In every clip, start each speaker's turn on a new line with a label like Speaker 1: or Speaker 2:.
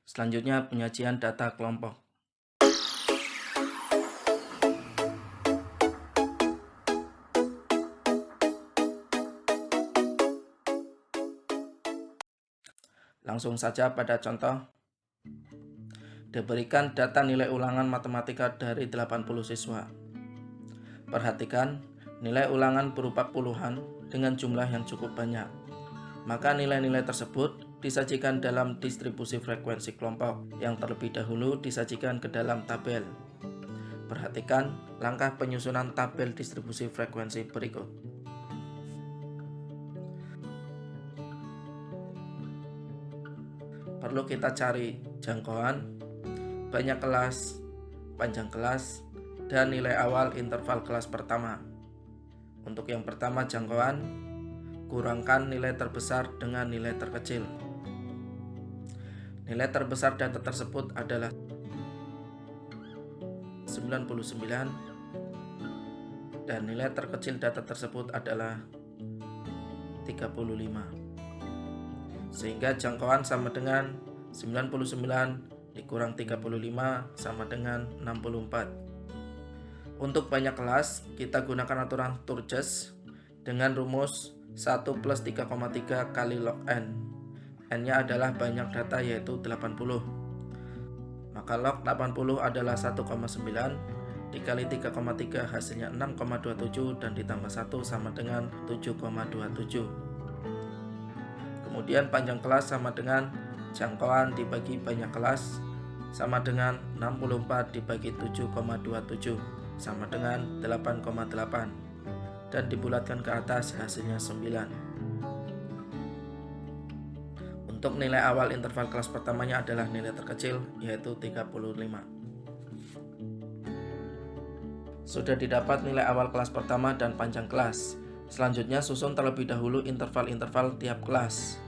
Speaker 1: Selanjutnya penyajian data kelompok. Langsung saja pada contoh. Diberikan data nilai ulangan matematika dari 80 siswa. Perhatikan, nilai ulangan berupa puluhan dengan jumlah yang cukup banyak. Maka nilai-nilai tersebut disajikan dalam distribusi frekuensi kelompok yang terlebih dahulu disajikan ke dalam tabel. Perhatikan langkah penyusunan tabel distribusi frekuensi berikut. Perlu kita cari jangkauan, banyak kelas, panjang kelas, dan nilai awal interval kelas pertama. Untuk yang pertama jangkauan, kurangkan nilai terbesar dengan nilai terkecil. Nilai terbesar data tersebut adalah 99 dan nilai terkecil data tersebut adalah 35. Sehingga jangkauan sama dengan 99 dikurang 35 sama dengan 64. Untuk banyak kelas, kita gunakan aturan Sturges dengan rumus 1 plus 3,3 kali log n. N-nya adalah banyak data yaitu 80. Maka log 80 adalah 1,9 dikali 3,3 hasilnya 6,27 dan ditambah 1 sama dengan 7,27. Kemudian panjang kelas sama dengan jangkauan dibagi banyak kelas sama dengan 64 dibagi 7,27 sama dengan 8,8 dan dibulatkan ke atas hasilnya 9. Untuk nilai awal interval kelas pertamanya adalah nilai terkecil yaitu 35. Sudah didapat nilai awal kelas pertama dan panjang kelas. Selanjutnya susun terlebih dahulu interval-interval tiap kelas.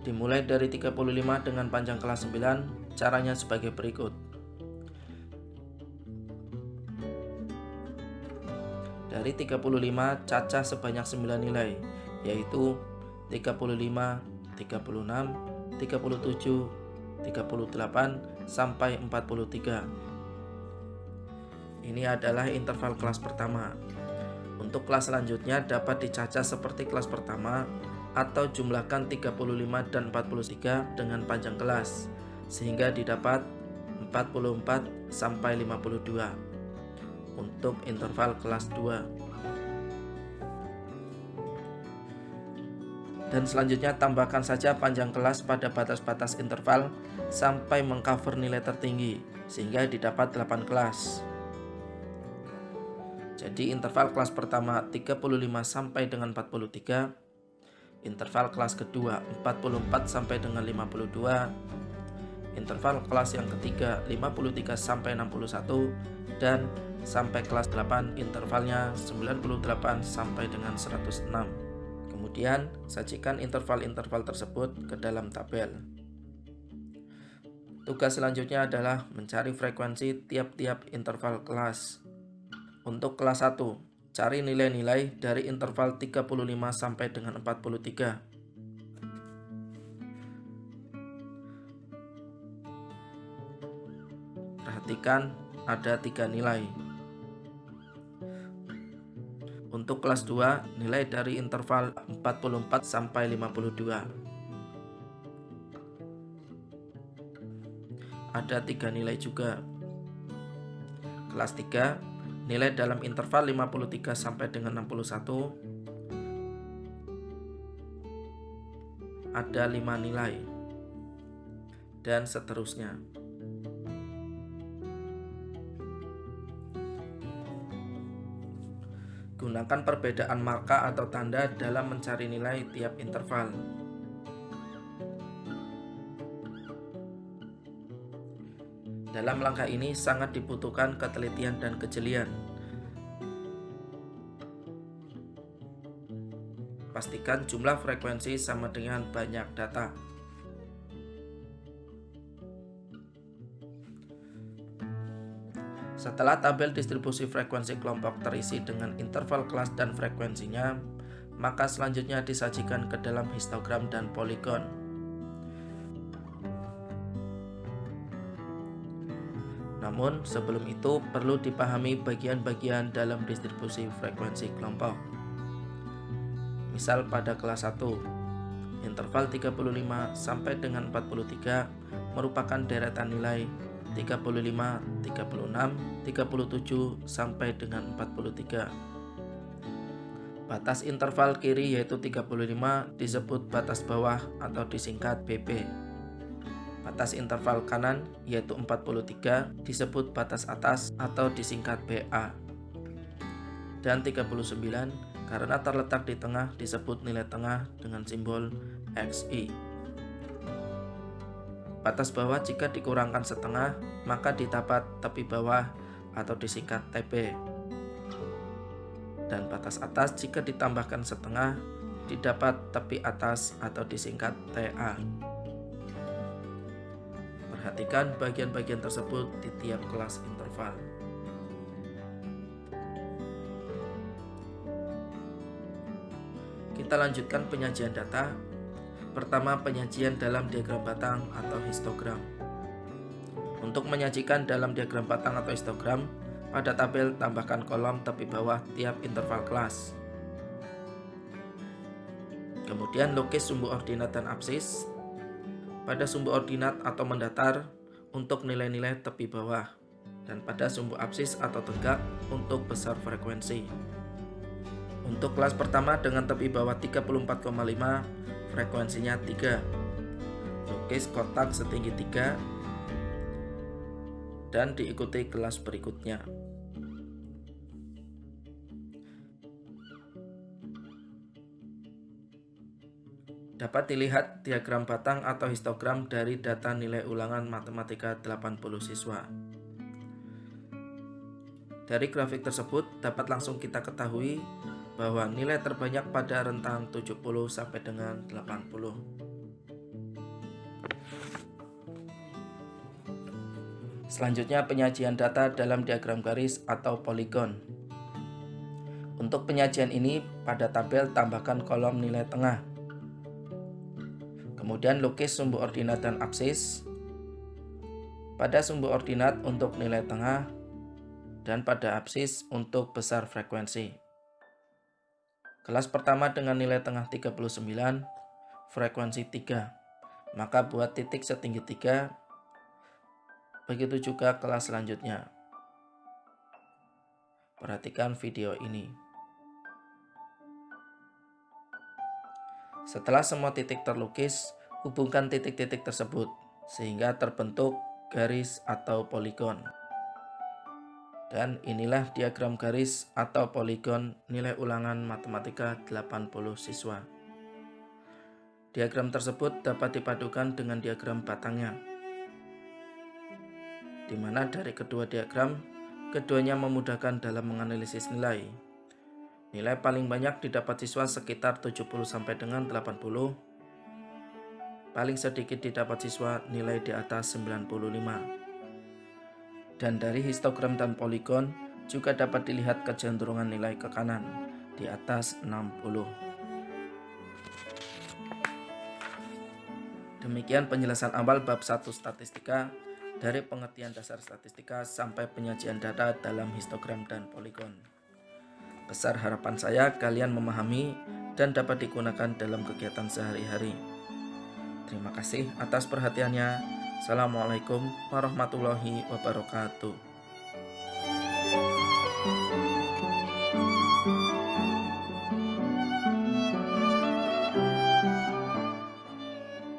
Speaker 1: Dimulai dari 35 dengan panjang kelas 9, caranya sebagai berikut. Dari 35 cacah sebanyak 9 nilai, yaitu 35, 36, 37, 38, sampai 43. Ini adalah interval kelas pertama. Untuk kelas selanjutnya dapat dicacah seperti kelas pertama atau jumlahkan 35 dan 43 dengan panjang kelas sehingga didapat 44 sampai 52 untuk interval kelas 2. Dan selanjutnya tambahkan saja panjang kelas pada batas-batas interval sampai mengcover nilai tertinggi sehingga didapat 8 kelas. Jadi interval kelas pertama 35 sampai dengan 43, interval kelas kedua 44 sampai dengan 52, interval kelas yang ketiga 53 sampai 61, dan sampai kelas 8 intervalnya 98 sampai dengan 106. Kemudian sajikan interval-interval tersebut ke dalam tabel. Tugas selanjutnya adalah mencari frekuensi tiap-tiap interval kelas. Untuk kelas 1, cari nilai-nilai dari interval 35 sampai dengan 43. Perhatikan ada 3 nilai. Untuk kelas 2, nilai dari interval 44 sampai 52. Ada 3 nilai juga. Kelas 3, nilai dalam interval 53 sampai dengan 61. Ada 5 nilai. Dan seterusnya. Gunakan perbedaan marka atau tanda dalam mencari nilai tiap interval. Dalam langkah ini sangat dibutuhkan ketelitian dan kejelian. Pastikan jumlah frekuensi sama dengan banyak data. Setelah tabel distribusi frekuensi kelompok terisi dengan interval kelas dan frekuensinya, maka selanjutnya disajikan ke dalam histogram dan poligon. Namun sebelum itu perlu dipahami bagian-bagian dalam distribusi frekuensi kelompok. Misal pada kelas 1, interval 35 sampai dengan 43 merupakan deretan nilai 35, 36, 37 sampai dengan 43. Batas interval kiri yaitu 35 disebut batas bawah atau disingkat BP. Batas interval kanan yaitu 43 disebut batas atas atau disingkat BA. Dan 39 karena terletak di tengah disebut nilai tengah dengan simbol XI. Batas bawah jika dikurangkan setengah maka didapat tepi bawah atau disingkat TB. Dan batas atas jika ditambahkan setengah didapat tepi atas atau disingkat TA. Perhatikan bagian-bagian tersebut di tiap kelas interval. Kita lanjutkan penyajian data. Pertama, penyajian dalam diagram batang atau histogram. Untuk menyajikan dalam diagram batang atau histogram, pada tabel tambahkan kolom tepi bawah tiap interval kelas. Kemudian lukis sumbu ordinat dan absis pada sumbu ordinat atau mendatar untuk nilai-nilai tepi bawah, dan pada sumbu absis atau tegak untuk besar frekuensi. Untuk kelas pertama dengan tepi bawah 34,5, frekuensinya 3. Lukis kotak setinggi 3 dan diikuti kelas berikutnya. Dapat dilihat diagram batang atau histogram dari data nilai ulangan matematika 80 siswa. Dari grafik tersebut dapat langsung kita ketahui bahwa nilai terbanyak pada rentang 70 sampai dengan 80. Selanjutnya penyajian data dalam diagram garis atau poligon. Untuk penyajian ini pada tabel tambahkan kolom nilai tengah. Kemudian lukis sumbu ordinat dan absis. Pada sumbu ordinat untuk nilai tengah dan pada absis untuk besar frekuensi. Kelas pertama dengan nilai tengah 39, frekuensi 3. Maka buat titik setinggi 3. Begitu juga kelas selanjutnya. Perhatikan video ini. Setelah semua titik terlukis, hubungkan titik-titik tersebut sehingga terbentuk garis atau poligon. Dan inilah diagram garis atau poligon nilai ulangan matematika 80 siswa. Diagram tersebut dapat dipadukan dengan diagram batangnya, di mana dari kedua diagram, keduanya memudahkan dalam menganalisis nilai. Nilai paling banyak didapat siswa sekitar 70 sampai dengan 80. Paling sedikit didapat siswa nilai di atas 95. Dan dari histogram dan poligon juga dapat dilihat kecenderungan nilai ke kanan di atas 60. Demikian penjelasan awal bab 1 statistika, dari pengertian dasar statistika sampai penyajian data dalam histogram dan poligon. Besar harapan saya kalian memahami dan dapat digunakan dalam kegiatan sehari-hari. Terima kasih atas perhatiannya. Assalamualaikum warahmatullahi wabarakatuh.